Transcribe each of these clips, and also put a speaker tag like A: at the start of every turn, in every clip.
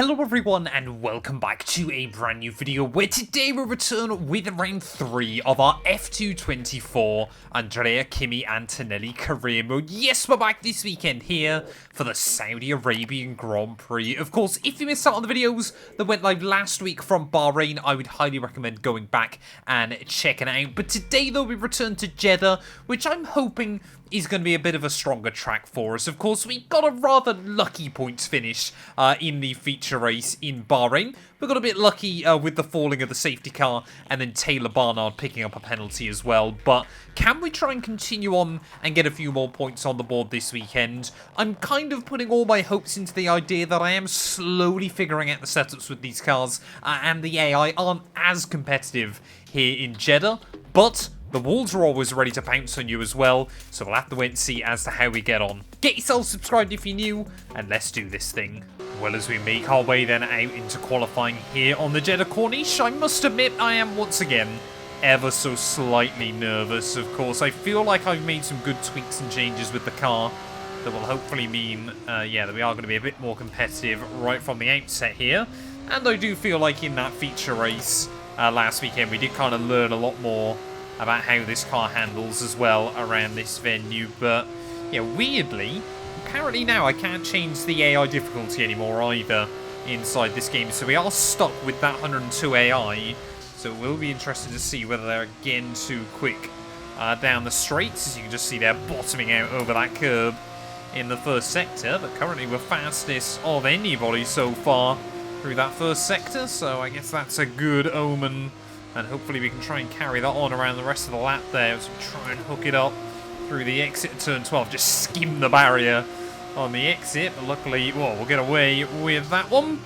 A: Hello everyone and welcome back to a brand new video where today we'll return with round 3 of our F224 Kimi Antonelli career mode. Yes, we're back this weekend here for the Saudi Arabian Grand Prix. Of course, if you missed out on the videos that went live last week from Bahrain, I would highly recommend going back and checking it out. But today though we return to Jeddah, which I'm hoping is going to be a bit of a stronger track for us. Of course, we got a rather lucky points finish in the feature race in Bahrain. We got a bit lucky with the falling of the safety car and then Taylor Barnard picking up a penalty as well. But can we try and continue on and get a few more points on the board this weekend? I'm kind of putting all my hopes into the idea that I am slowly figuring out the setups with these cars and the AI aren't as competitive here in Jeddah. But the walls are always ready to pounce on you as well, so we'll have to wait and see as to how we get on. Get yourself subscribed if you're new, and let's do this thing. Well, as we make our way then out into qualifying here on the Jeddah Corniche, I must admit I am once again ever so slightly nervous. Of course, I feel like I've made some good tweaks and changes with the car that will hopefully mean, that we are going to be a bit more competitive right from the outset here. And I do feel like in that feature race last weekend, we did kind of learn a lot more about how this car handles as well around this venue. But yeah, weirdly, apparently now I can't change the AI difficulty anymore either inside this game, so we are stuck with that 102 AI. So it will be interesting to see whether they're again too quick down the straights. As you can just see, they're bottoming out over that curb in the first sector, but currently we're fastest of anybody so far through that first sector, so I guess that's a good omen. And hopefully we can try and carry that on around the rest of the lap there as we try and hook it up through the exit of turn 12. Just skim the barrier on the exit. But luckily, well, we'll get away with that one.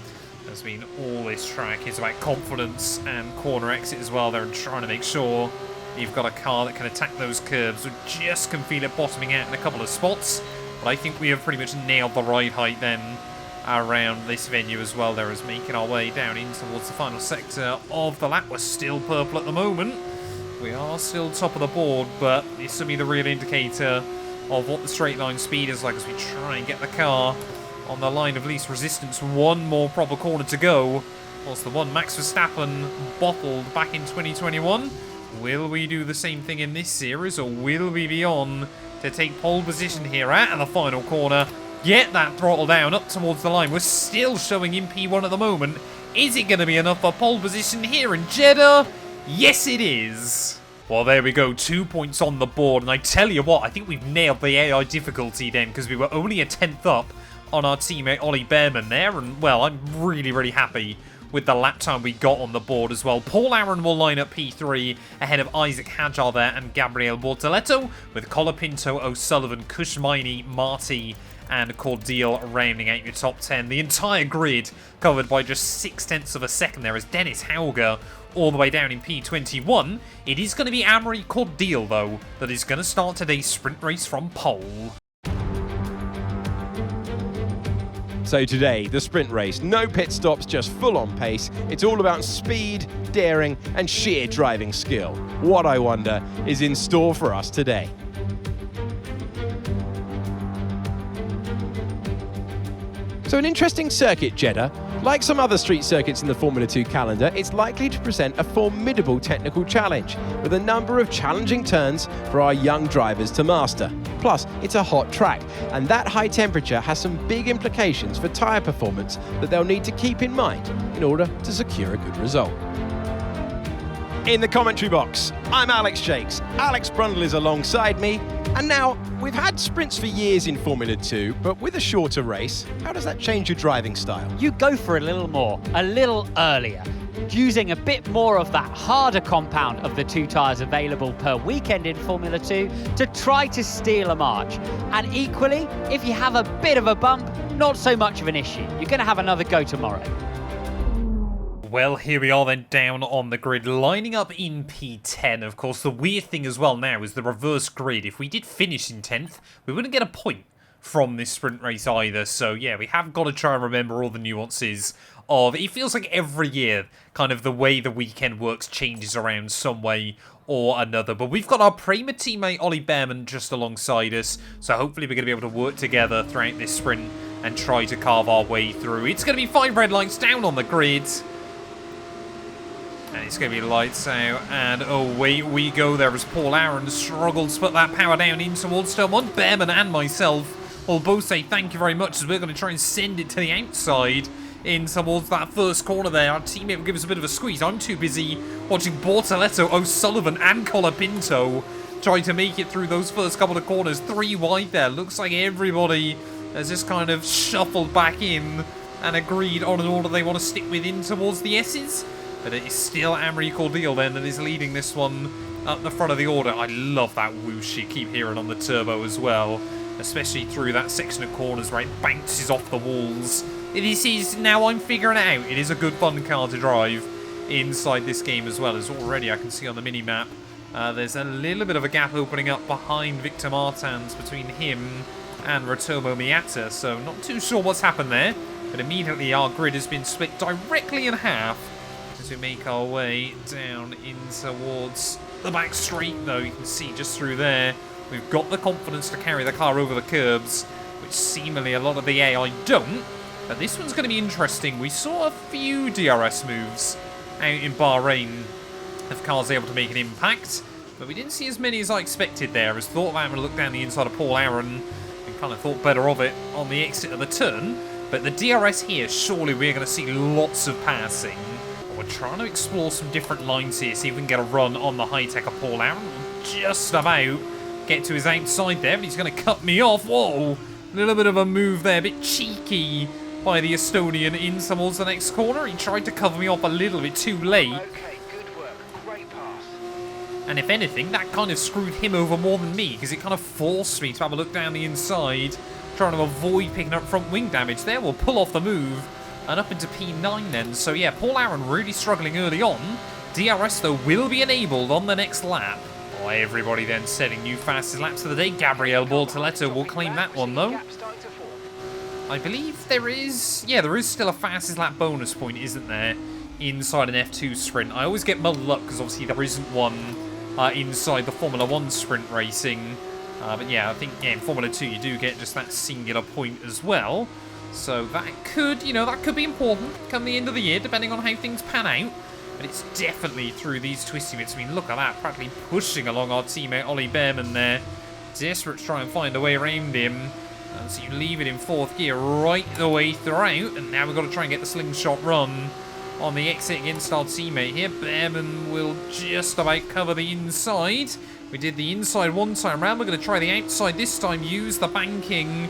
A: As mean all this track is about confidence and corner exit as well. They're trying to make sure you've got a car that can attack those curves. We just can feel it bottoming out in a couple of spots. But I think we have pretty much nailed the ride height then around this venue as well there, as making our way down in towards the final sector of the lap. We're still purple at the moment. We are still top of the board, but this will be the real indicator of what the straight line speed is like as we try and get the car on the line of least resistance. One more proper corner to go. Whilst the one Max Verstappen bottled back in 2021. Will we do the same thing in this series, or will we be on to take pole position here at the final corner? Get that throttle down up towards the line. We're still showing in P1 at the moment. Is it going to be enough for pole position here in Jeddah? Yes, it is. Well, there we go. 2 points on the board. And I tell you what, I think we've nailed the AI difficulty then, because we were only a 10th up on our teammate Ollie Behrman there. And, well, I'm really, really happy with the lap time we got on the board as well. Paul Aaron will line up P3 ahead of Isaac Hajar there and Gabriel Bortoletto, with Colapinto, O'Sullivan, Kushmaini, Marty and Cordial rounding out your top 10. The entire grid covered by just 0.6 of a second there as Dennis Hauger all the way down in P21. It is going to be Amory Cordial, though, that is going to start today's sprint race from pole.
B: So today, the sprint race, no pit stops, just full on pace. It's all about speed, daring and sheer driving skill. What, I wonder, is in store for us today? So an interesting circuit, Jeddah. Like some other street circuits in the Formula 2 calendar, it's likely to present a formidable technical challenge, with a number of challenging turns for our young drivers to master. Plus, it's a hot track, and that high temperature has some big implications for tyre performance that they'll need to keep in mind in order to secure a good result. In the commentary box, I'm Alex Jakes. Alex Brundle is alongside me. And now, we've had sprints for years in Formula 2, but with a shorter race, how does that change your driving style?
C: You go for a little more, a little earlier, using a bit more of that harder compound of the two tyres available per weekend in Formula 2 to try to steal a march. And equally, if you have a bit of a bump, not so much of an issue. You're going to have another go tomorrow.
A: Well, here we are then down on the grid, lining up in P10. Of course, the weird thing as well now is the reverse grid. If we did finish in 10th, we wouldn't get a point from this sprint race either. So, yeah, we have got to try and remember all the nuances of... It feels like every year, kind of the way the weekend works changes around some way or another. But we've got our Prema teammate Ollie Behrman just alongside us. So hopefully we're going to be able to work together throughout this sprint and try to carve our way through. It's going to be 5 red lights down on the grid. And it's going to be lights out, and away we go there as Paul Aaron struggles to put that power down in towards turn 1. Behrman and myself will both say thank you very much, as we're going to try and send it to the outside in towards that first corner there. Our teammate will give us a bit of a squeeze. I'm too busy watching Bortoletto, O'Sullivan and Colapinto try to make it through those first couple of corners. 3 wide there. Looks like everybody has just kind of shuffled back in and agreed on an order they want to stick with in towards the S's. But it is still Amri Cordial then that is leading this one up the front of the order. I love that whoosh you keep hearing on the turbo as well, especially through that section of corners where it bounces off the walls. This is, now I'm figuring it out, it is a good fun car to drive inside this game as well, as already I can see on the mini-map. There's a little bit of a gap opening up behind Victor Martins between him and Ratomo Miata, so not too sure what's happened there, but immediately our grid has been split directly in half as we make our way down in towards the back straight. Though you can see just through there, we've got the confidence to carry the car over the curbs, which seemingly a lot of the AI don't. But this one's going to be interesting. We saw a few DRS moves out in Bahrain of cars able to make an impact, but we didn't see as many as I expected there, as thought I would look down the inside of Paul Aaron and kind of thought better of it on the exit of the turn. But the DRS here, surely we're going to see lots of passing. We're trying to explore some different lines here, see if we can get a run on the high-tech of Paul Aaron. Just about get to his outside there, but he's going to cut me off. Whoa, a little bit of a move there, a bit cheeky by the Estonian in towards the next corner. He tried to cover me off a little bit too late.
D: Okay, good work. Great pass.
A: And if anything, that kind of screwed him over more than me, because it kind of forced me to have a look down the inside, trying to avoid picking up front wing damage there. We'll pull off the move and up into P9 then. So yeah, Paul Aaron really struggling early on. DRS though will be enabled on the next lap. Oh, everybody then setting new fastest laps of the day. Gabriel Bortoletto will claim that one though. I believe there is, yeah, there is still a fastest lap bonus point, isn't there, inside an F2 sprint. I always get muddled up because obviously there isn't one inside the Formula 1 sprint racing. But yeah, I think in Formula 2 you do get just that singular point as well. So that could, you know, that could be important come the end of the year, depending on how things pan out. But it's definitely through these twisty bits. I mean, look at that, practically pushing along our teammate Ollie Behrman there. Desperate to try and find a way around him. And so you leave it in 4th gear right the way throughout. And now we've got to try and get the slingshot run on the exit against our teammate here. Behrman will just about cover the inside. We did the inside one time round. We're going to try the outside this time. Use the banking.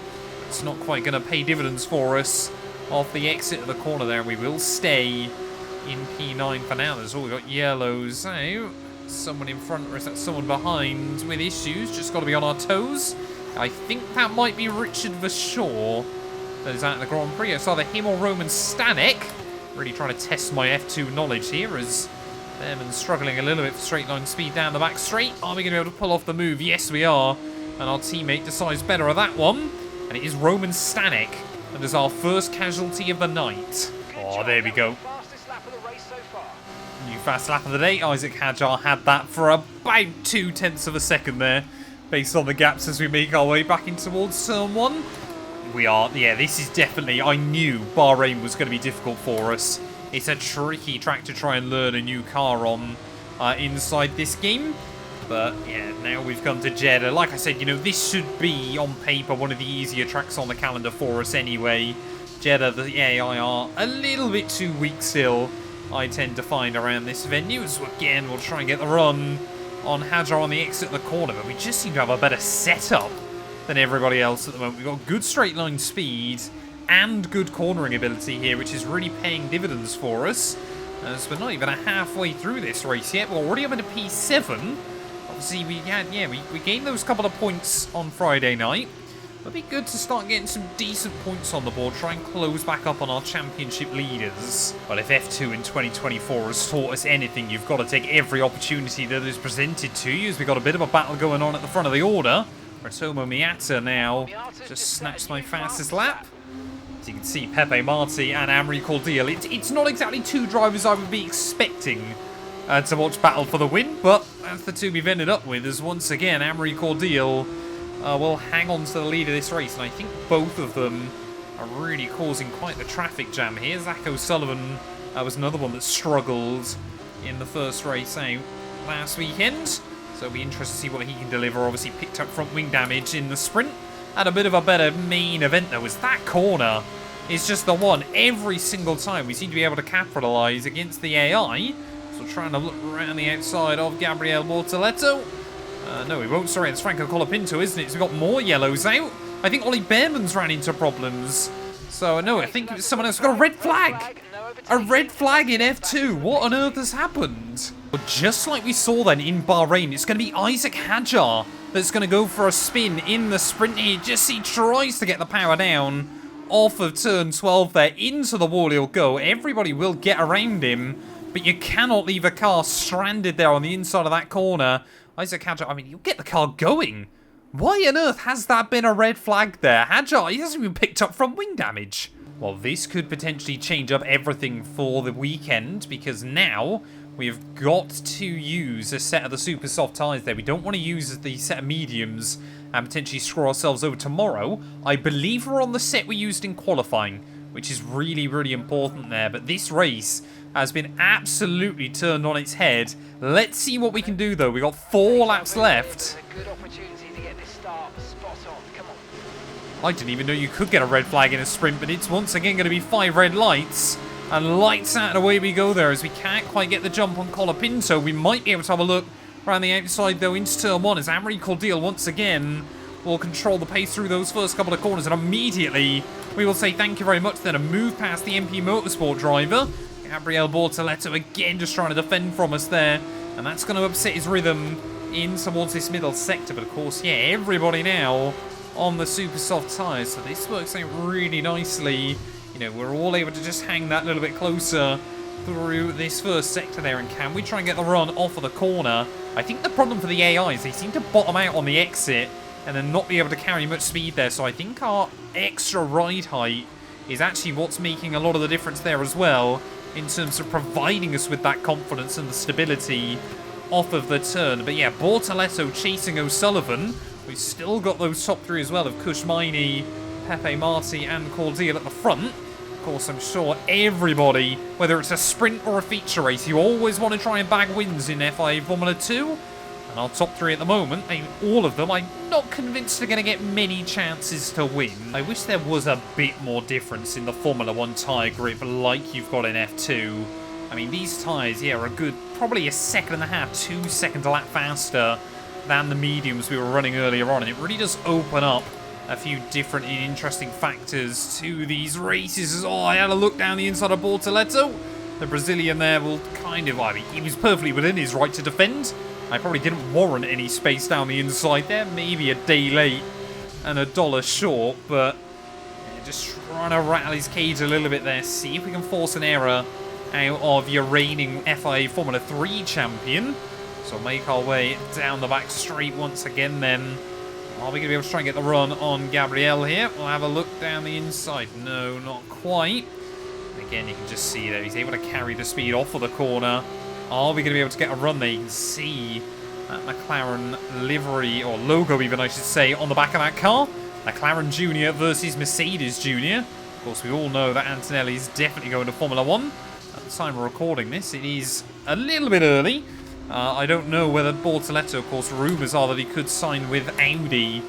A: It's not quite going to pay dividends for us off the exit of the corner there. We will stay in P9 for now. There's all we've got yellows out. Someone in front, or is that someone behind with issues? Just got to be on our toes. I think that might be Richard Verschaw that is out of the Grand Prix. It's either him or Roman Stanek. Really trying to test my F2 knowledge here as Behrman's struggling a little bit for straight line speed down the back straight. Are we going to be able to pull off the move? Yes, we are. And our teammate decides better of that one. And it is Roman Stanek that is our first casualty of the night. Oh, there we go.
D: Fastest lap of the race so far.
A: New fast lap of the day. Isaac Hadjar had that for about 0.2 of a second there, based on the gaps as we make our way back in towards turn 1. We are, yeah, this is definitely, I knew Bahrain was going to be difficult for us. It's a tricky track to try and learn a new car on inside this game. But yeah, now we've come to Jeddah. Like I said, you know, this should be, on paper, one of the easier tracks on the calendar for us anyway. Jeddah, the AI are a little bit too weak still, I tend to find, around this venue. So again, we'll try and get the run on Hadjar on the exit of the corner, but we just seem to have a better setup than everybody else at the moment. We've got good straight line speed and good cornering ability here, which is really paying dividends for us. As we're not even halfway through this race yet. We're already up into P7. Obviously, we gained those couple of points on Friday night. It'd be good to start getting some decent points on the board, try and close back up on our championship leaders. But if F2 in 2024 has taught us anything, you've got to take every opportunity that is presented to you, as we've got a bit of a battle going on at the front of the order. Ratomo Miata now just snatched my fastest lap. As you can see, Pepe Marti and Amri Cordial. It's not exactly two drivers I would be expecting to watch battle for the win, but that's the two we've ended up with, as once again Amri Cordial will hang on to the lead of this race, and I think both of them are really causing quite the traffic jam here. Zach O'Sullivan was another one that struggled in the first race out last weekend. So it'll be interesting to see what he can deliver. Obviously picked up front wing damage in the sprint. Had a bit of a better main event though, as that corner is just the one. Every single time we seem to be able to capitalise against the AI. So trying to look around the outside of Gabriele Bortoleto. No, we won't. Sorry, it's Franco Colapinto, isn't it? So we've got more yellows out. I think Ollie Behrman's ran into problems. So, no, I think it was someone else. We've got a red flag. A red flag in F2. What on earth has happened? Well, just like we saw then in Bahrain, it's going to be Isaac Hadjar that's going to go for a spin in the sprint here. Just he tries to get the power down off of turn 12 there. Into the wall he'll go. Everybody will get around him. But you cannot leave a car stranded there on the inside of that corner. Isaac Hadjar, I mean, you'll get the car going. Why on earth has that been a red flag there? Hadjar, he hasn't even picked up front wing damage. Well, this could potentially change up everything for the weekend, because now we've got to use a set of the super soft tyres there. We don't want to use the set of mediums and potentially screw ourselves over tomorrow. I believe we're on the set we used in qualifying, which is really, really important there. But this race has been absolutely turned on its head. Let's see what we can do, though. We've got 4 laps left. I didn't even know you could get a red flag in a sprint, but it's once again going to be 5 red lights. And lights out and away we go there, as we can't quite get the jump on Colapinto. We might be able to have a look around the outside, though, into turn 1, as Amaury Cordial once again will control the pace through those first couple of corners. And immediately we will say thank you very much then and move past the MP Motorsport driver. Gabriele Bortoleto again just trying to defend from us there. And that's going to upset his rhythm in towards this middle sector. But of course, yeah, everybody now on the super soft tyres. So this works out really nicely. You know, we're all able to just hang that little bit closer through this first sector there. And can we try and get the run off of the corner? I think the problem for the AI is they seem to bottom out on the exit and then not be able to carry much speed there. So I think our extra ride height is actually what's making a lot of the difference there as well, in terms of providing us with that confidence and the stability off of the turn. But yeah, Bortoleto chasing O'Sullivan. We've still got those top 3 as well of Kushmaini, Pepe Marti and Cordial at the front. Of course, I'm sure everybody, whether it's a sprint or a feature race, you always want to try and bag wins in FIA Formula 2. And our top 3 at the moment, all of them, I'm not convinced are going to get many chances to win. I wish there was a bit more difference in the Formula 1 tyre grip like you've got in F2. I mean, these tyres, yeah, are a good, probably a second and a half, 2 seconds a lap faster than the mediums we were running earlier on. And it really does open up a few different and interesting factors to these races. Oh, I had a look down the inside of Bortoleto. The Brazilian there will kind of, I mean, he was perfectly within his right to defend. I probably didn't warrant any space down the inside there. Maybe a day late and $1 short, but yeah, just trying to rattle his cage a little bit there. See if we can force an error out of your reigning FIA Formula 3 champion. So make our way down the back straight once again then. Are we going to be able to try and get the run on Gabriele here? We'll have a look down the inside. No, not quite. Again, you can just see that he's able to carry the speed off of the corner. Are we going to be able to get a run there? You can see that McLaren livery, or logo even I should say, on the back of that car. McLaren Junior versus Mercedes Junior. Of course, we all know that Antonelli is definitely going to Formula 1. At the time we're recording this, it is a little bit early. I don't know whether Bortoleto, of course, rumours are that he could sign with Audi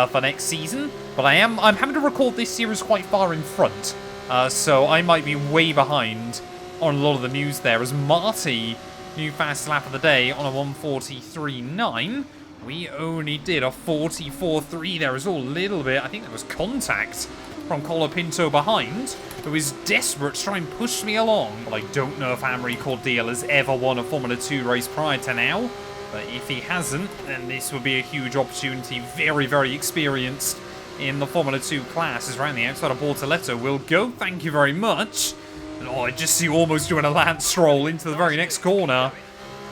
A: for next season. But I'm having to record this series quite far in front. So I might be way behind on a lot of the news there, as Marty, new fast lap of the day on a 1:43.9. We only did a 44.3 there as well, a little bit. I think there was contact from Colapinto behind, who is desperate to try and push me along. But I don't know if Amaury Cordial has ever won a Formula 2 race prior to now. But if he hasn't, then this would be a huge opportunity. Very, very experienced in the Formula 2 class, as around the outside of Bortoleto will go. Thank you very much. And oh, I just see almost doing a Lance stroll into the very next corner.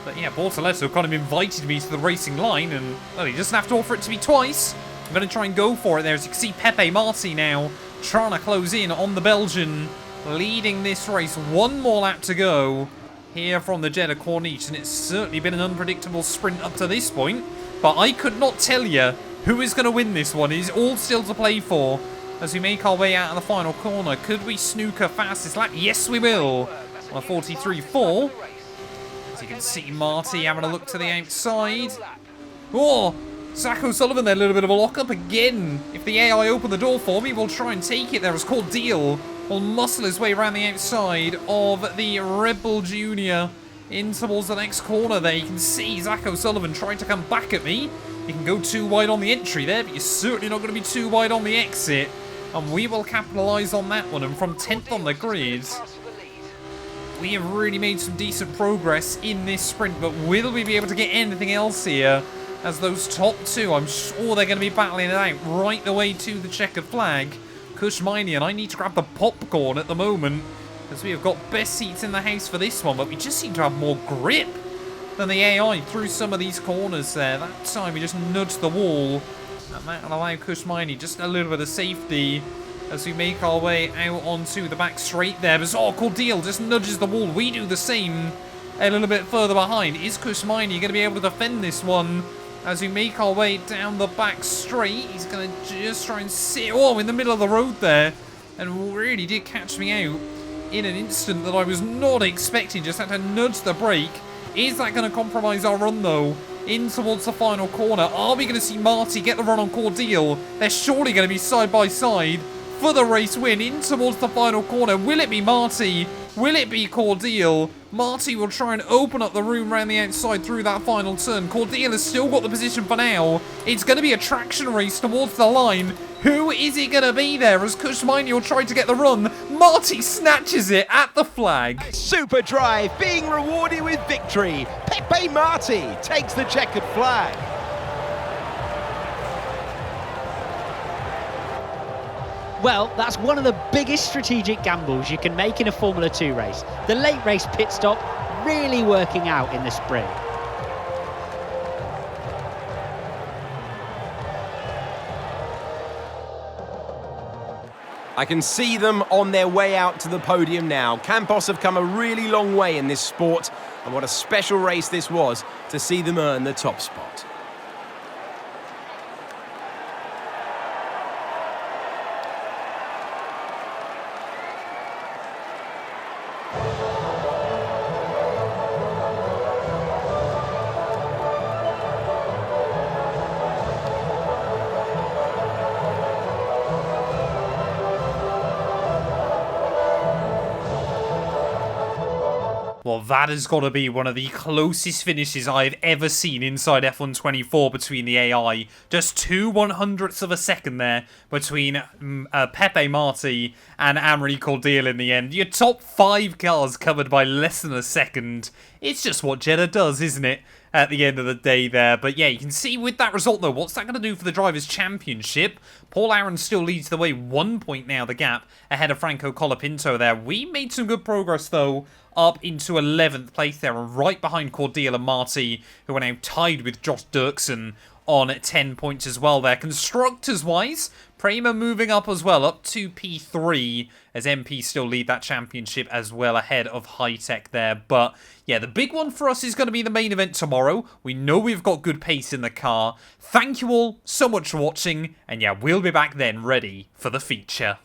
A: But yeah, Bortoleto kind of invited me to the racing line, and well, he doesn't have to offer it to me twice. I'm going to try and go for it there. As you can see, Pepe Marti now trying to close in on the Belgian, leading this race. One more lap to go here from the Jeddah Corniche, and it's certainly been an unpredictable sprint up to this point. But I could not tell you who is going to win this one. It's all still to play for. as we make our way out of the final corner. Could we snooker fastest lap? Yes, we will. On a 43.4. As you can see, Marty having a look to the outside. Oh, Zach O'Sullivan there, a little bit of a lock-up again. If the AI open the door for me, we'll try and take it there as Cordeal will muscle his way around the outside of the Red Bull Junior in towards the next corner there. You can see Zach O'Sullivan trying to come back at me. You can go too wide on the entry there, but you're certainly not going to be too wide on the exit. And we will capitalise on that one. And from 10th on the grid, we have really made some decent progress in this sprint. But will we be able to get anything else here? As those top two, I'm sure they're going to be battling it out right the way to the checkered flag. Kushmini, and I need to grab the popcorn at the moment, as we have got best seats in the house for this one, but we just seem to have more grip than the AI through some of these corners there. That time we just nudged the wall, and that will allow Kushmini just a little bit of safety as we make our way out onto the back straight there. But Cordeal just nudges the wall. We do the same a little bit further behind. Is Kushmini going to be able to defend this one? As we make our way down the back straight, he's going to just try and sit in the middle of the road there, and really did catch me out in an instant that I was not expecting. Just had to nudge the brake. Is that going to compromise our run though? In towards the final corner. Are we going to see Marty get the run on Cordeal? They're surely going to be side by side for the race win in towards the final corner. Will it be Marty? Will it be Cordeal? Marty will try and open up the room around the outside through that final turn. Cordeal has still got the position for now. It's going to be a traction race towards the line. Who is it going to be there as Kushmini will try to get the run? Marty snatches it at the flag.
B: Super drive being rewarded with victory. Pepe Marty takes the checkered flag.
C: Well, that's one of the biggest strategic gambles you can make in a Formula 2 race. The late race pit stop really working out in the sprint.
B: I can see them on their way out to the podium now. Campos have come a really long way in this sport, and what a special race this was to see them earn the top spot.
A: Well, that has got to be one of the closest finishes I've ever seen inside F124 between the AI. Just 2/100ths of a second there between Pepe Marty and Amaury Cordeal in the end. Your top 5 cars covered by less than a second. It's just what Jeddah does, isn't it? At the end of the day there. But yeah, you can see with that result though, what's that going to do for the Drivers' Championship? Paul Aaron still leads the way, 1 point now the gap ahead of Franco Colapinto there. We made some good progress though, up into 11th place there, and right behind Cordeal and Marty, who are now tied with Josh Dirksen on 10 points as well there. Constructors-wise, Prema moving up as well, up to P3, as MP still lead that championship as well ahead of High-Tech there. But yeah, the big one for us is going to be the main event tomorrow. We know we've got good pace in the car. Thank you all so much for watching, and yeah, we'll be back then ready for the feature.